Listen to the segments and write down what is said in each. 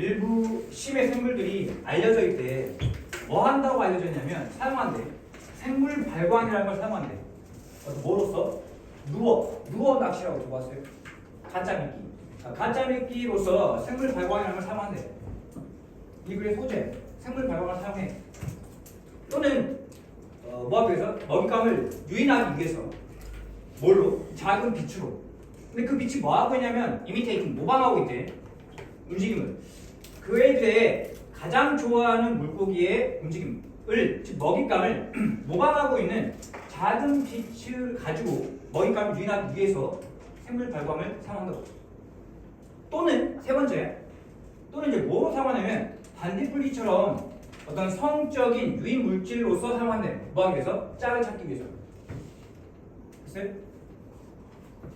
일부 심해 생물들이 알려져 있대. 뭐 한다고 알려져 있냐면 사용한대. 생물 발광이라는 걸 사용한대. 뭐로써? 누워 낚시라고 적어봤어요. 가짜 미끼. 가짜 미끼로서 생물 발광이라는 걸 사용한대. 이 글의 소재, 생물 발광을 사용해. 또는 뭐 하기 위해서? 먹잇감을 유인하기 위해서. 뭘로? 작은 빛으로. 근데 그 빛이 뭐 하고 있냐면 이미테이팅, 모방하고 있대. 움직임을. 그 애들의 가장 좋아하는 물고기의 움직임을, 즉 먹잇감을 모방하고 있는 작은 빛을 가지고 먹잇감을 유인하기 위해서 생물 발광을 사용한다고. 또는 세 번째, 또는 이제 뭐로 사용하냐면 반딧불이처럼 어떤 성적인 유인 물질로서 사용한대. 뭐 하기 위해서? 짝을 찾기 위해서. 글쎄,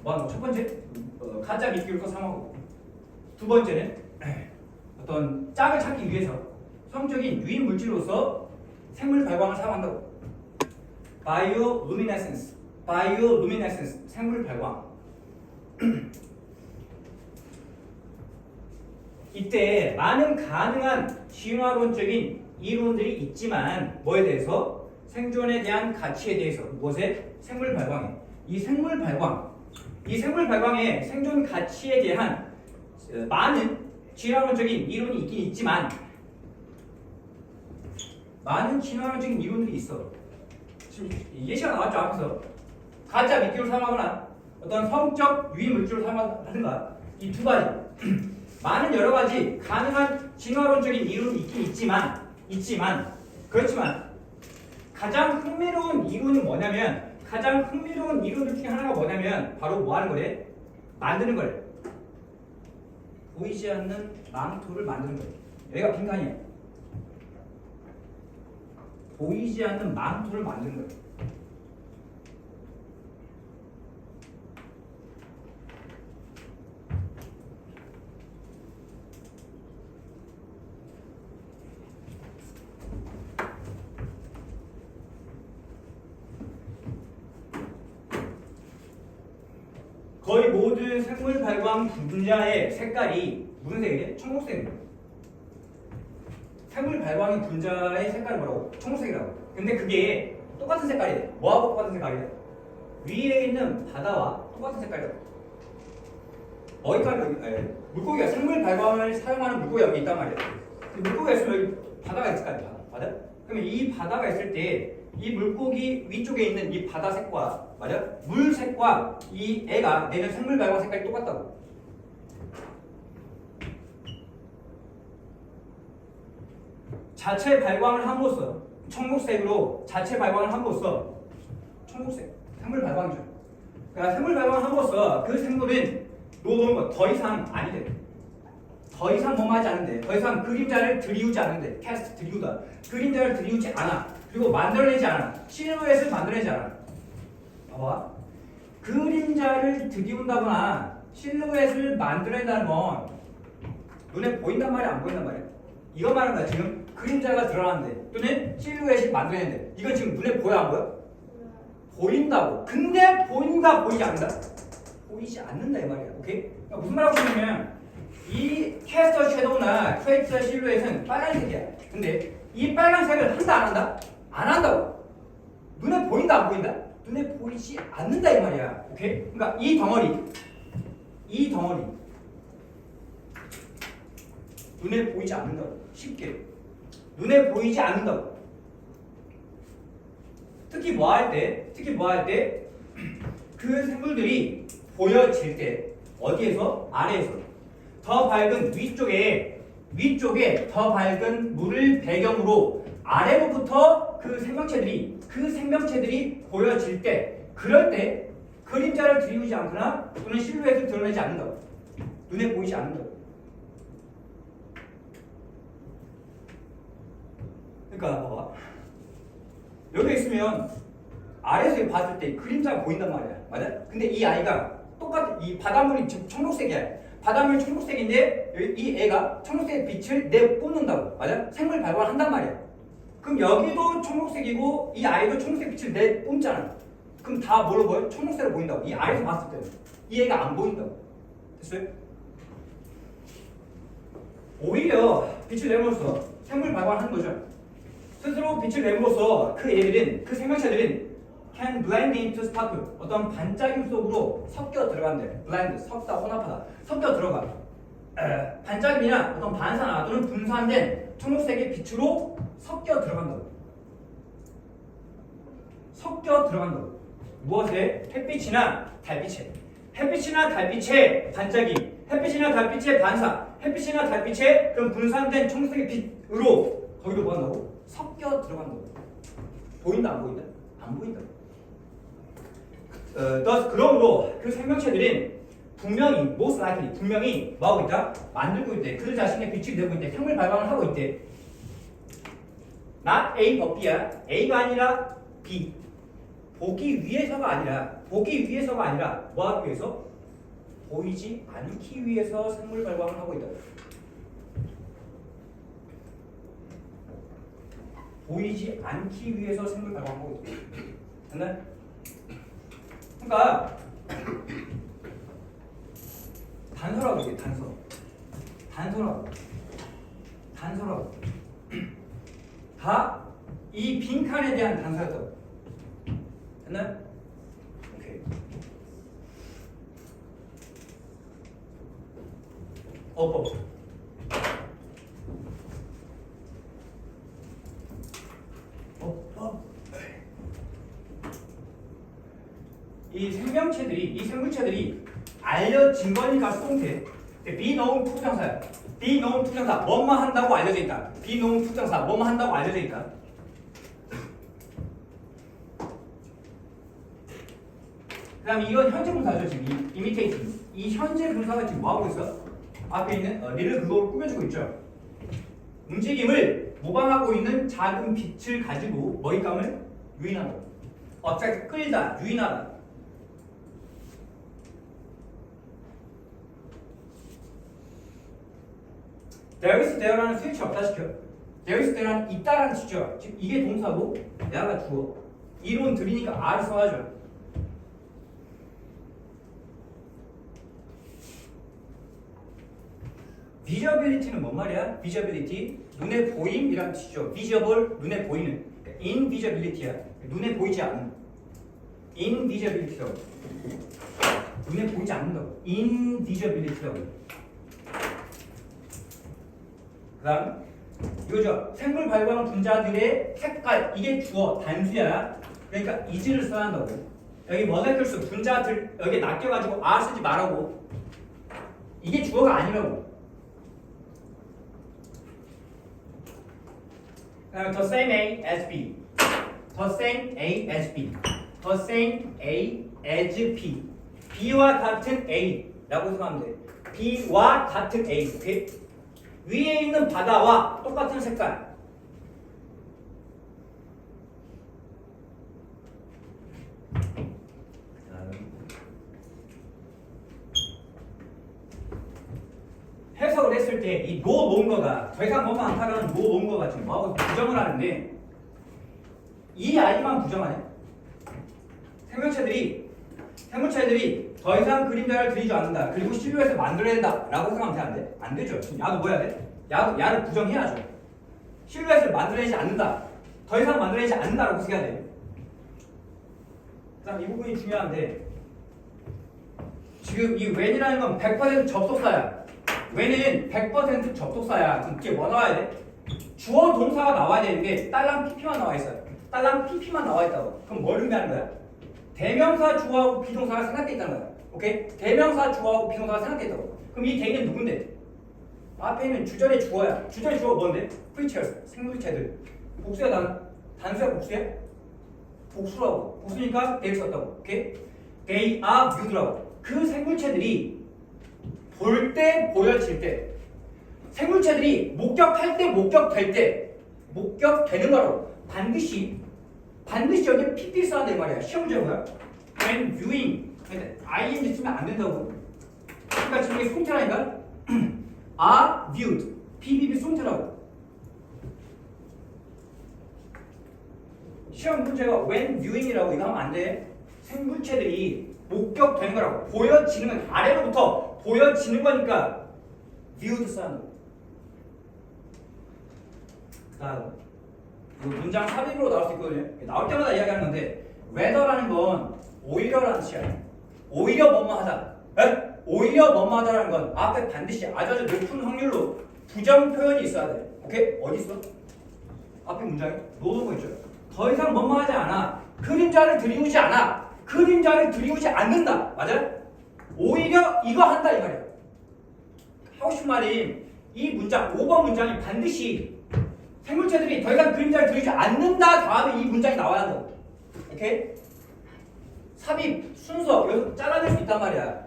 뭐 하는 거? 첫 번째, 가짜 미끼로서 사용하고. 두 번째는 어떤 짝을 찾기 위해서 성적인 유인 물질로서 생물 발광을 사용한다고. 바이오루미네센스, 생물 발광. 이때 많은 가능한 진화론적인 이론들이 있지만 뭐에 대해서? 생존에 대한 가치에 대해서. 무엇에? 생물 발광에. 이 생물 발광의 생존 가치에 대한 많은 진화론적인 이론이 있긴 있지만 많은 진화론적인 이론들이 있어. 지금 예시가 나왔죠 앞에서. 가짜 미끼로 사용하거나 어떤 성적 유인 물질로 사용하든가 이 두 가지 많은 여러 가지 가능한 진화론적인 이론이 있긴 있지만 그렇지만 가장 흥미로운 이론이 뭐냐면 가장 흥미로운 이론들 중에 하나가 뭐냐면 바로 뭐 하는 거래? 만드는 거래. 보이지 않는 망토를 만드는 거래. 여기가 빈칸이야. 보이지 않는 망토를 만드는 거래. 거의 모든 생물 발광 분자의 색깔이 무슨 색이래? 청록색이래. 생물 발광 분자의 색깔이 뭐라고? 청록색이라고. 근데 그게 똑같은 색깔이래. 뭐하고 똑같은 색깔이래? 위에 있는 바다와 똑같은 색깔이라고. 물고기가 생물 발광을 사용하는 물고기가 여기 있단 말이야. 물고기가 있으면 여기 바다가 있을 거 아니야. 바다? 그러면 이 바다가 있을 때 이 물고기 위쪽에 있는 이 바다 색과 맞아? 물 색과 이 애가 내는 생물 발광 색깔이 똑같다고. 자체 발광을 함으로써 청록색으로 자체 발광을 함으로써 청록색 생물 발광이죠. 그러니까 생물 발광을 함으로써 그 생물은 더 이상 아니 돼. 더 이상 뭐하지 않은데, 더 이상 그림자를 들이우지 않는데, 캐스트 들이우다. 그림자를 들이우지 않아. 그리고 만들어내지 않아. 실루엣을 만들어내지 않아. 봐봐. 그림자를 들이운다거나 실루엣을 만들어낸다는 건 눈에 보인단 말이야, 안 보인단 말이야? 이거 말하는 거야. 지금 그림자가 드러나는데 또는 실루엣이 만들어내는데 이건 지금 눈에 보여, 안 보여? 보인다고. 근데 보인다, 보이지 않는다? 보이지 않는다 이 말이야. 오케이? 그러니까 무슨 말하고 싶냐면 이 캐스터 섀도우나 크레이터 실루엣은 빨간색이야. 근데 이 빨간색을 한다 안 한다? 안 한다고. 눈에 보인다 안 보인다? 눈에 보이지 않는다 이 말이야. 오케이? 그러니까 이 덩어리 눈에 보이지 않는다고. 쉽게 눈에 보이지 않는다고. 특히 뭐 할 때 그 생물들이 보여질 때 어디에서? 아래에서 더 밝은 위쪽에 더 밝은 물을 배경으로 아래로부터 그 생명체들이 보여질 때, 그럴 때 그림자를 들이우지 않거나 또는 실루엣을 드러내지 않는다고. 눈에 보이지 않는다고. 그러니까 봐봐. 여기 있으면 아래에서 봤을 때 그림자가 보인단 말이야. 맞아? 근데 이 아이가 똑같은 이 바닷물이 지금 청록색이야. 바닷물이 청록색인데 이 애가 청록색 빛을 내뿜는다고. 맞아? 생물 발광을 한단 말이야. 그럼 여기도 청록색이고 이 아이도 청록색 빛을 내뿜잖아. 그럼 다 뭐로 보여? 청록색으로 보인다고. 이 아이에서 봤을 때는 이 애가 안 보인다고. 됐어요? 오히려 빛을 내므로써 생물 발광하는 거죠. 스스로 빛을 내므로써 그 애들은 그 생명체들은 can blend into sparkle 어떤 반짝임 속으로 섞여 들어간대. blend 섞다 혼합하다 섞여 들어가. 반짝임이나 어떤 반사나 또는 분산된 초록색의 빛으로 섞여 들어간다고. 섞여 들어간다고. 무엇에? 햇빛이나 달빛에. 햇빛이나 달빛의 반짝임, 햇빛이나 달빛의 반사, 햇빛이나 달빛의 그런 분산된 청색의 빛으로 거기로 뭐 한다고? 섞여 들어간다고. 보인다 안 보인다? 안 보인다. 그러므로 그 생명체들은 분명히 most likely 분명히 뭐하고 있다? 만들고 있대. 그 자신의 빛을 내고 있대. 생물 발광을 하고 있대. not A but B야. A가 아니라 B. 보기 위해서가 아니라 뭐 하기 위해서? 보이지 않기 위해서 생물 발광을 하고 있다. 보이지 않기 위해서 생물 발광을 하고 있다. 됐나? 그러니까 단서라고 이게 단서라고 다 이 빈칸에 대한 단서였다고. 됐나요? 오케이. 어법. 이 생물체들이 알려진 거니까 수동태. 비노운 투정사야. 비노운 투정사. 뭐만 한다고 알려져 있다. 비노운 투정사. 뭐만 한다고 알려져 있다. 그 다음에 이건 현재 분사죠. 지금 이미테이팅. 이 현재 분사가 지금 뭐하고 있어? 앞에 있는 리를 그거를 꾸며주고 있죠. 움직임을 모방하고 있는 작은 빛을 가지고 먹잇감을 유인하고 어차피 끌다, 유인하다. There is there라는 스위치 없다 시켜. There is there는 있다라는 뜻이죠. 지금 이게 동사고 얘가 주어. 이론 들이니까 R을 써야죠. visibility는 뭔 말이야? visibility 눈에 보임이란 뜻이죠. visible 눈에 보이는. invisibility야. 눈에 보이지 않는. invisibility라고. 눈에 보이지 않는다고. invisibility라고. 그다음 이거죠. 생물 발광 분자들의 색깔 이게 주어 단수야. 그러니까 is를 써야 한다고. 여기 molecules 분자들 여기 낚여가지고 R 쓰지 말라고. 이게 주어가 아니라고. The same A as B. The same A as B. The same A as B. B와 같은 A라고 생각하면 돼. B와 같은 A. 오케이? 위에 있는 바다와 똑같은 색깔. 해석을 했을 때 이 노 뭔가가 더 이상 뭐가 안 타가는 노 뭔가가 지금 뭐하고 부정을 하는데 이 아이만 부정하네. 생물체들이 더 이상 그림자를 그리지 않는다. 그리고 실루엣을 만들어야 된다. 라고 생각하면 안 돼? 안 되죠. 야도 뭐 해야 돼? 야를 부정해야죠. 실루엣을 만들어내지 않는다. 더 이상 만들어내지 않는다라고 쓰게 해야 돼. 그 다음 이 부분이 중요한데 지금 이 when이라는 건 100% 접속사야. when은 100% 접속사야. 그럼 이게 뭐 나와야 돼? 주어 동사가 나와야 되는데 딸랑 pp만 나와 있어요. 딸랑 pp만 나와 있다고. 그럼 뭘 의미하는 거야? 대명사 주어하고 비동사가 생각돼 있다는 거야. 오케이? 대명사 주어하고 비동사가 생각돼 있다고. 그럼 이 대는 누군데? 앞에 있는 주절의 주어야. 주절의 주어가 뭔데? creatures, 생물체들. 복수야 단수야 복수야? 복수라고. 복수니까 they를 썼다고. 오케이? They are viewed라고. 그 생물체들이 볼 때, 보여질 때, 생물체들이 목격할 때, 목격될 때, 목격되는 거라고. 반드시 여기 pp 써야 돼 말이야. 시험적으로야. when viewing, ing 쓰면 안 된다고. 그러니까 지금 이게 송태라니까. are viewed, ppp 송태라고. 시험 문제가 when viewing이라고 이거 하면 안 돼. 생물체들이 목격되는 거라고. 보여지는 건 아래로부터 보여지는 거니까 viewed 써야 한다고. 다음 문장 삽입으로 나올 수 있거든요. 나올 때마다 이야기하는 건데 whether라는 건 오히려라는 뜻이야. 오히려 뭐뭐하다. 에? 오히려 뭐뭐하다라는 건 앞에 반드시 아주 높은 확률로 부정 표현이 있어야 돼. 오케이? 어디 있어? 앞에 문장에 놓은 거 있죠. 더 이상 뭐뭐하지 않아. 그림자를 들이우지 않아. 그림자를 들이우지 않는다. 맞아요? 오히려 이거 한다 이 말이야. 하고 싶은 말이 이 문장 5번 문장이 반드시 생물체들이 더 이상 그림자를 들이우지 않는다 다음에 이 문장이 나와야 한다. 오케이? 삽입, 순서 여기서 잘라낼 수 있단 말이야.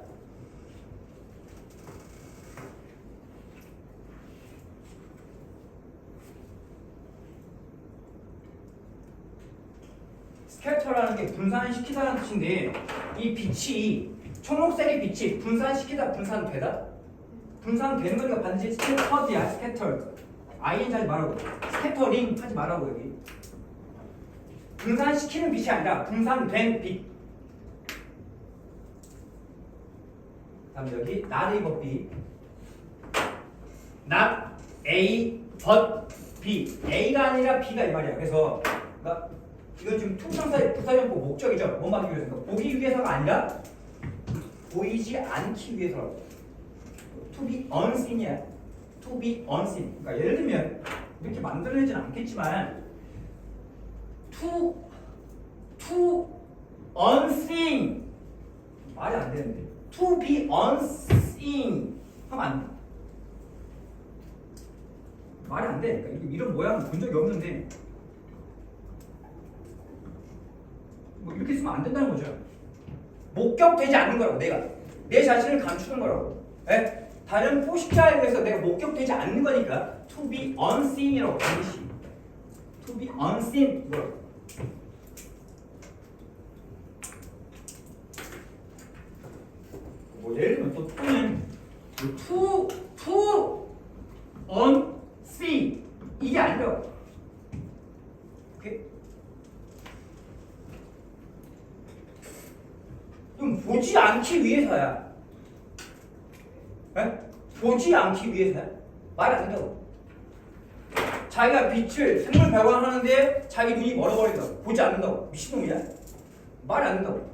스캐터라는 게 분산시키다라는 뜻인데 이 빛이 초록색의 빛이 분산시키다 분산되다? 분산되는 거니까 반드시 스캐터드야. 스캐터 ing 하지 말라고 스캐터링 하지 말라고 여기 분산시키는 빛이 아니라 분산된 빛. 다음 여기 not A but B not A but B A가 아니라 B가 이 말이야. 그래서 그러니까 이건 지금 투명사의 부사용법 목적이죠. 뭐 하기 위해서? 보기 위해서가 아니라 보이지 않기 위해서라고. To be unseen이야. To be unseen. 그러니까 예를 들면 이렇게 만들어내진 않겠지만 to unseen 말이 안 되는데 to be unseen 하면 안 돼. 말이 안 돼. 그러니까 이런 모양은 본 적이 없는데 뭐 이렇게 쓰면 안 된다는 거죠. 목격되지 않는 거라고. 내가 내 자신을 감추는 거라고. 에? 다른 포식자에 의해서 내가 목격되지 않는 거니까 to be unseen이라고 반드시 to be unseen 이거라고. 뭐 예를 들면 또 to는 to unseen 이게 아니라고. 오케이? 좀 보지 않기 위해서야. 에? 보지 않기 위해서야. 말이 안 된다고. 자기가 빛을 생물 발광하는데 자기 눈이 멀어버린다고. 보지 않는다고. 미친놈이야. 말이 안 된다고.